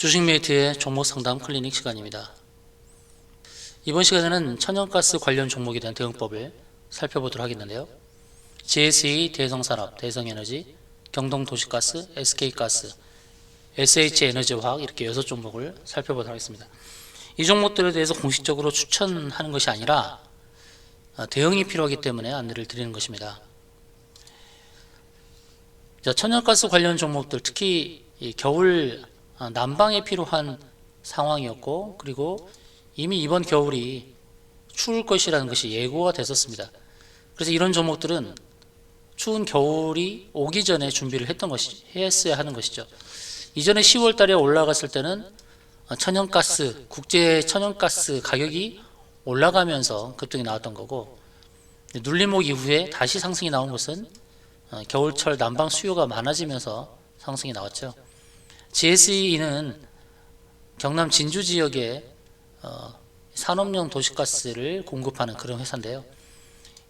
주식메이트의 종목 상담 클리닉 시간입니다. 이번 시간에는 천연가스 관련 종목에 대한 대응법을 살펴보도록 하겠는데요. GSE, 대성산업, 대성에너지, 경동도시가스, SK가스, SH에너지화학 이렇게 6종목을 살펴보도록 하겠습니다. 이 종목들에 대해서 공식적으로 추천하는 것이 아니라 대응이 필요하기 때문에 안내를 드리는 것입니다. 자, 천연가스 관련 종목들, 특히 이 겨울 난방에 필요한 상황이었고, 그리고 이미 이번 겨울이 추울 것이라는 것이 예고가 됐었습니다. 그래서 이런 종목들은 추운 겨울이 오기 전에 준비를 했어야 하는 것이죠. 이전에 10월 달에 올라갔을 때는 천연가스, 국제 천연가스 가격이 올라가면서 급등이 나왔던 거고, 눌림목 이후에 다시 상승이 나온 것은 겨울철 난방 수요가 많아지면서 상승이 나왔죠. GSE는 경남 진주 지역에 산업용 도시가스를 공급하는 그런 회사인데요.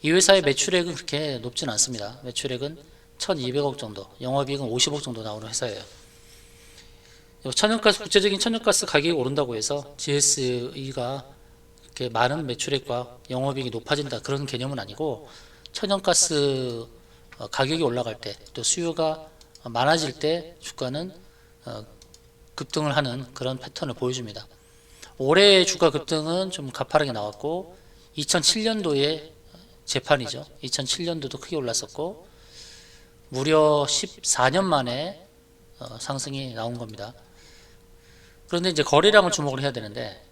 이 회사의 매출액은 그렇게 높진 않습니다. 매출액은 1200억 정도, 영업이익은 50억 정도 나오는 회사예요. 천연가스, 국제적인 천연가스 가격이 오른다고 해서 GSE가 이렇게 많은 매출액과 영업이익이 높아진다, 그런 개념은 아니고, 천연가스 가격이 올라갈 때, 또 수요가 많아질 때 주가는 급등을 하는 그런 패턴을 보여줍니다. 올해의 주가 급등은 좀 가파르게 나왔고, 2007년도에 재판이죠. 2007년도도 크게 올랐었고, 무려 14년 만에 상승이 나온 겁니다. 그런데 이제 거래량을 주목을 해야 되는데,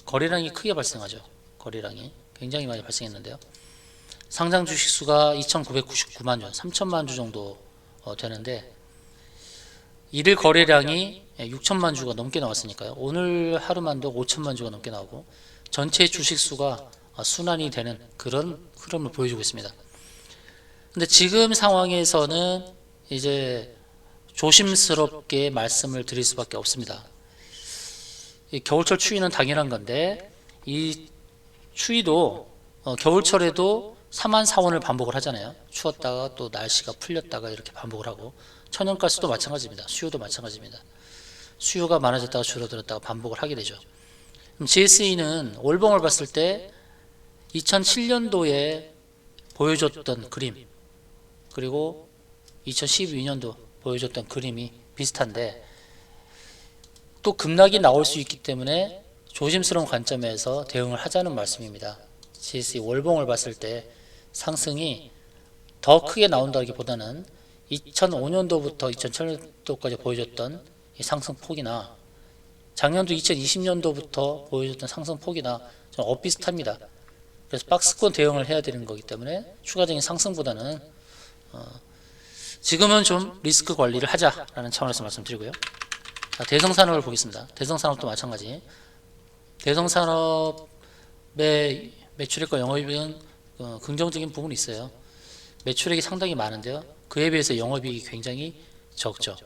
거래량이 크게 발생하죠. 거래량이 굉장히 많이 발생했는데요. 상장 주식수가 2,999만 주, 3천만 주 정도 되는데, 일일 거래량이 6천만 주가 넘게 나왔으니까요. 오늘 하루만도 5천만 주가 넘게 나오고, 전체 주식수가 순환이 되는 그런 흐름을 보여주고 있습니다. 근데 지금 상황에서는 이제 조심스럽게 말씀을 드릴 수밖에 없습니다. 이 겨울철 추위는 당연한 건데, 이 추위도 겨울철에도 3만 4원을 반복을 하잖아요. 추웠다가 또 날씨가 풀렸다가 이렇게 반복을 하고, 천연가스도 마찬가지입니다. 수요도 마찬가지입니다. 수요가 많아졌다가 줄어들었다가 반복을 하게 되죠. 그럼 GSE는 월봉을 봤을 때 2007년도에 보여줬던 그림, 그리고 2012년도 보여줬던 그림이 비슷한데, 또 급락이 나올 수 있기 때문에 조심스러운 관점에서 대응을 하자는 말씀입니다. GSE 월봉을 봤을 때 상승이 더 크게 나온다기보다는 2005년도부터 2007년도까지 보여줬던 이 상승폭이나, 작년도 2020년도부터 보여줬던 상승폭이나 좀 엇비슷합니다. 그래서 박스권 대응을 해야 되는 거기 때문에 추가적인 상승보다는 지금은 좀 리스크 관리를 하자라는 차원에서 말씀드리고요. 대성산업을 보겠습니다. 대성산업도 마찬가지. 대성산업의 매출액과 영업이익은 긍정적인 부분이 있어요. 매출액이 상당히 많은데요, 그에 비해서 영업이익이 굉장히 적죠.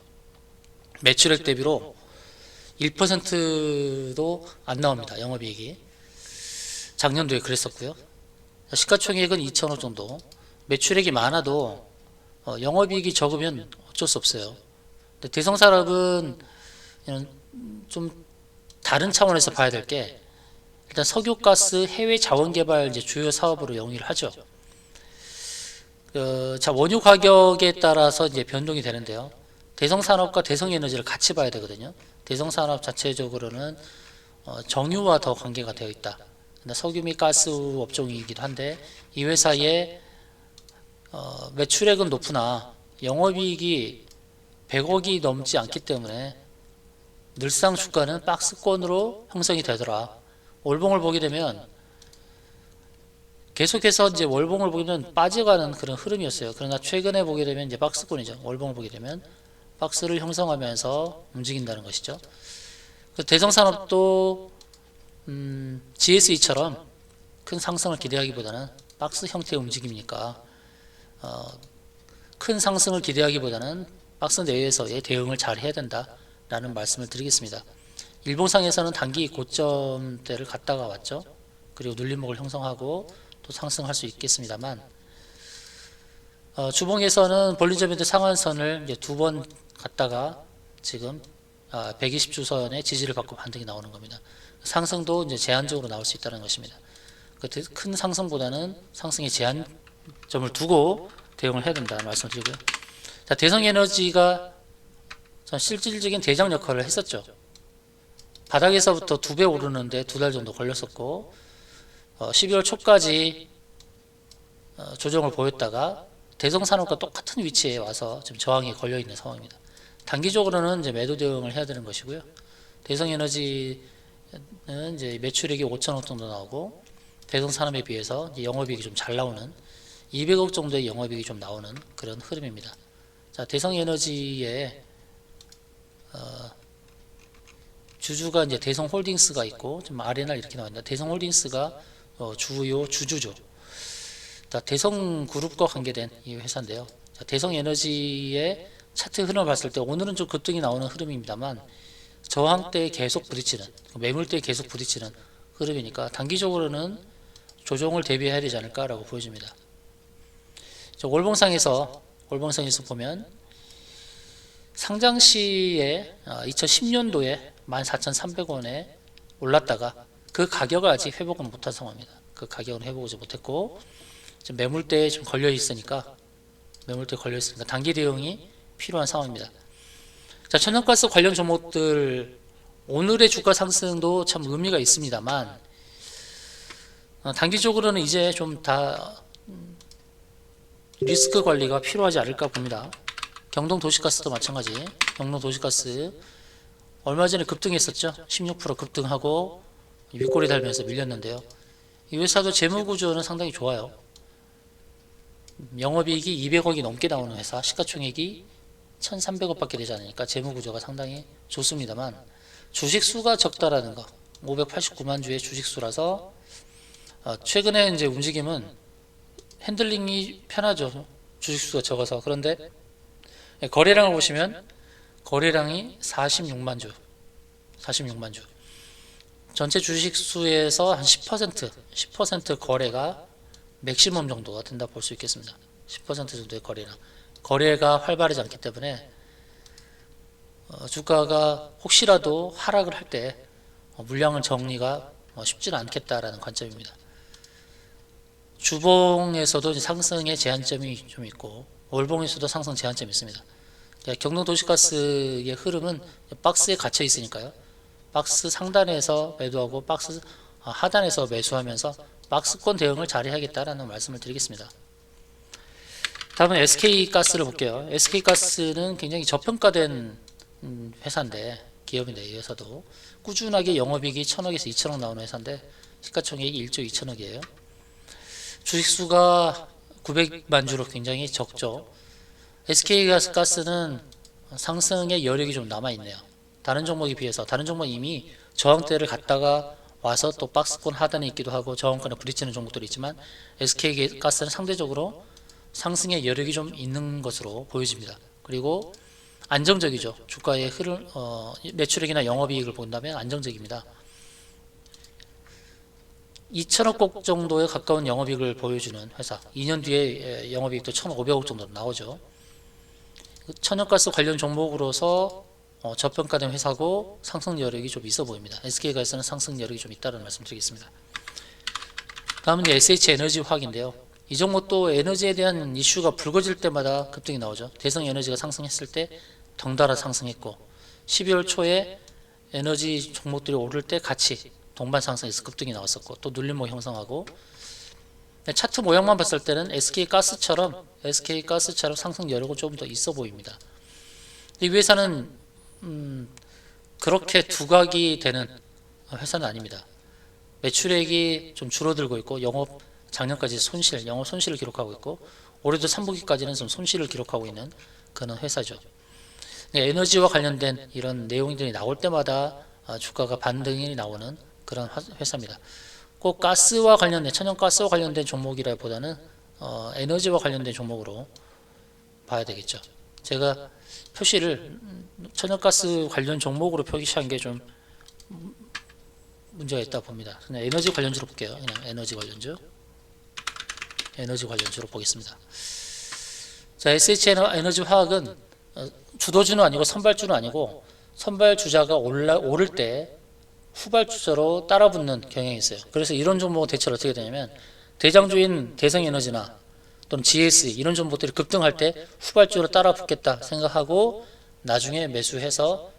매출액 대비로 1%도 안 나옵니다. 영업이익이. 작년도에 그랬었고요. 시가총액은 2천억 정도. 매출액이 많아도 영업이익이 적으면 어쩔 수 없어요. 근데 대성산업은 좀 다른 차원에서 봐야 될 게, 일단 석유가스 해외 자원개발 이제 주요 사업으로 영위를 하죠. 자, 원유 가격에 따라서 이제 변동이 되는데요. 대성산업과 대성에너지를 같이 봐야 되거든요. 대성산업 자체적으로는 정유와 더 관계가 되어 있다. 석유 및 가스 업종이기도 한데, 이 회사의 매출액은 높으나 영업이익이 100억이 넘지 않기 때문에 늘상 주가는 박스권으로 형성이 되더라. 월봉을 보게 되면 계속해서 이제 월봉을 보게 되면 빠져가는 그런 흐름이었어요. 그러나 최근에 보게 되면 이제 박스권이죠. 월봉을 보게 되면 박스를 형성하면서 움직인다는 것이죠. 대성산업도 GSE처럼 큰 상승을 기대하기보다는 박스 형태의 움직임이니까 큰 상승을 기대하기보다는 박스 내에서의 대응을 잘 해야 된다라는 말씀을 드리겠습니다. 일봉상에서는 단기 고점대를 갔다가 왔죠. 그리고 눌림목을 형성하고 또 상승할 수 있겠습니다만, 주봉에서는 볼린저 밴드 상한선을 이제 2번 갔다가 지금 120주선의 지지를 받고 반등이 나오는 겁니다. 상승도 이제 제한적으로 나올 수 있다는 것입니다. 큰 상승보다는 상승의 제한점을 두고 대응을 해야 된다는 말씀을 드리고요. 자, 대성에너지가 실질적인 대장 역할을 했었죠. 바닥에서부터 2배 오르는데 2달 정도 걸렸었고 12월 초까지 조정을 보였다가 대성산업과 똑같은 위치에 와서 지금 저항이 걸려 있는 상황입니다. 단기적으로는 이제 매도 대응을 해야 되는 것이고요. 대성에너지는 이제 매출액이 5천억 정도 나오고 대성산업에 비해서 영업이익이 좀 잘 나오는 200억 정도의 영업이익이 좀 나오는 그런 흐름입니다. 자, 대성에너지의 주주가 이제 대성홀딩스가 있고 좀 아레나 이렇게 나옵니다. 대성홀딩스가 주주죠. 자, 대성그룹과 관계된 이 회사인데요. 자, 대성에너지의 차트 흐름을 봤을 때 오늘은 좀 급등이 나오는 흐름입니다만 저항대에 계속 부딪히는, 매물대에 계속 부딪히는 흐름이니까 단기적으로는 조정을 대비해야 되지 않을까라고 보여집니다. 월봉상에서 보면 상장 시에 2010년도에 14,300원에 올랐다가 그 가격을 아직 회복은 못한 상황입니다. 그 가격은 회복하지 못했고 지금 매물대에 좀 걸려 있으니까 단기 대응이 필요한 상황입니다. 자, 천연가스 관련 종목들 오늘의 주가 상승도 참 의미가 있습니다만 단기적으로는 이제 좀 다 리스크 관리가 필요하지 않을까 봅니다. 경동도시가스도 마찬가지. 경동도시가스 얼마 전에 급등했었죠. 16% 급등하고 윗꼬리 달면서 밀렸는데요. 이 회사도 재무구조는 상당히 좋아요. 영업이익이 200억이 넘게 나오는 회사, 시가총액이 1,300억밖에 되지 않으니까 재무구조가 상당히 좋습니다만 주식수가 적다라는 거, 589만 주의 주식수라서 최근에 이제 움직임은 핸들링이 편하죠. 주식수가 적어서. 그런데 거래량을 보시면 거래량이 46만 주. 전체 주식수에서 한 10% 거래가 맥시멈 정도가 된다 볼 수 있겠습니다. 10% 정도의 거래가 활발하지 않기 때문에 주가가 혹시라도 하락을 할 때 물량을 정리가 쉽지는 않겠다라는 관점입니다. 주봉에서도 상승의 제한점이 좀 있고 월봉에서도 상승 제한점이 있습니다. 경동도시가스의 흐름은 박스에 갇혀 있으니까요. 박스 상단에서 매도하고 박스 하단에서 매수하면서 박스권 대응을 잘 해야겠다라는 말씀을 드리겠습니다. 다음은 SK가스를 볼게요. SK가스는 굉장히 저평가된 회사인데, 기업인데 이 회사도 꾸준하게 영업이익이 1,000억에서 2,000억 나오는 회사인데 시가총액이 1조 2천억이에요. 주식수가 900만 주로 굉장히 적죠. SK가스는 상승의 여력이 좀 남아있네요. 다른 종목에 비해서. 다른 종목은 이미 저항대를 갔다가 와서 또 박스권 하단에 있기도 하고 저항권에 부딪히는 종목들이 있지만 SK가스는 상대적으로 상승의 여력이 좀 있는 것으로 보여집니다. 그리고 안정적이죠. 주가의 흐름, 매출액이나 영업이익을 본다면 안정적입니다. 2천억 억 정도에 가까운 영업이익을 보여주는 회사. 2년 뒤에 영업이익도 1,500억 정도 나오죠. 천연가스 관련 종목으로서 저평가된 회사고 상승 여력이 좀 있어 보입니다. SK가스는 상승 여력이 좀 있다는 말씀 드리겠습니다. 다음은 SH에너지화학인데요. 이 종목도 에너지에 대한 이슈가 불거질 때마다 급등이 나오죠. 대성에너지가 상승했을 때 덩달아 상승했고 12월 초에 에너지 종목들이 오를 때 같이 동반 상승해서 급등이 나왔었고 또 눌림목 형성하고 차트 모양만 봤을 때는 SK가스처럼 상승 여력은 좀 더 있어 보입니다. 이 회사는 그렇게 두각이 되는 회사는 아닙니다. 매출액이 좀 줄어들고 있고 작년까지 영업 손실을 기록하고 있고 올해도 3분기까지는 좀 손실을 기록하고 있는 그런 회사죠. 에너지와 관련된 이런 내용들이 나올 때마다 주가가 반등이 나오는 그런 회사입니다. 꼭 가스와 관련된 천연가스와 관련된 종목이라기보다는 에너지와 관련된 종목으로 봐야 되겠죠. 제가 표시를 천연가스 관련 종목으로 표시한 게 좀 문제가 있다 봅니다. 그냥 에너지 관련주로 볼게요. 그냥 에너지 관련주로 보겠습니다. 자, SH에너지화학은 주도주는 아니고 선발주는 아니고 선발 주자가 오를 때 후발 주자로 따라붙는 경향이 있어요. 그래서 이런 종목 대체로 어떻게 되냐면 대장주인 대성에너지나 또는 GS 이런 종목들이 급등할 때 후발주로 따라붙겠다 생각하고 나중에 매수해서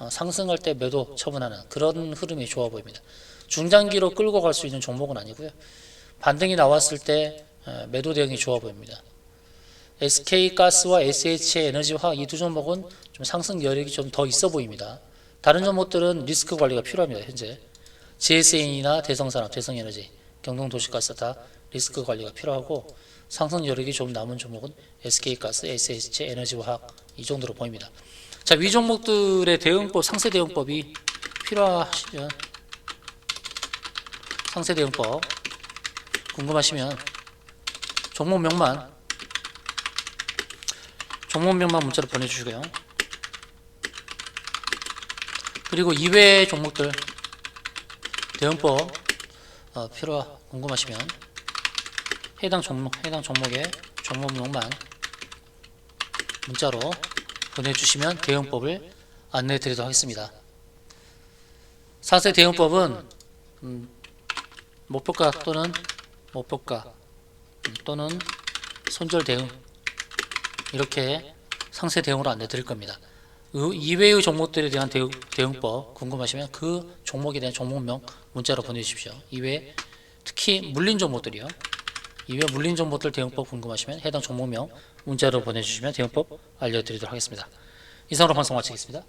상승할 때 매도 처분하는 그런 흐름이 좋아 보입니다. 중장기로 끌고 갈 수 있는 종목은 아니고요. 반등이 나왔을 때 매도 대응이 좋아 보입니다. SK가스와 SH에너지화학 이 두 종목은 좀 상승 여력이 좀 더 있어 보입니다. 다른 종목들은 리스크 관리가 필요합니다. 현재 GSN이나 대성산업, 대성에너지, 경동도시가스 다 리스크 관리가 필요하고 상승 여력이 좀 남은 종목은 SK가스, SH에너지화학 이 정도로 보입니다. 자, 위 종목들의 대응법, 상세 대응법이 필요하시면 상세 대응법 궁금하시면 종목명만 문자로 보내주시고요. 그리고 이외의 종목들 대응법 궁금하시면 해당 종목의 종목명만 문자로 보내주시면 대응법을 안내해 드리도록 하겠습니다. 상세 대응법은 목표가 또는 손절 대응 이렇게 상세 대응으로 안내 드릴 겁니다. 이외의 종목들에 대한 대응법 궁금하시면 그 종목에 대한 종목명 문자로 보내주십시오. 이외에 특히 물린 종목들이요. 이외 물린 종목들 대응법 궁금하시면 해당 종목명 문자로 보내주시면 대응법 알려드리도록 하겠습니다. 이상으로 방송 마치겠습니다.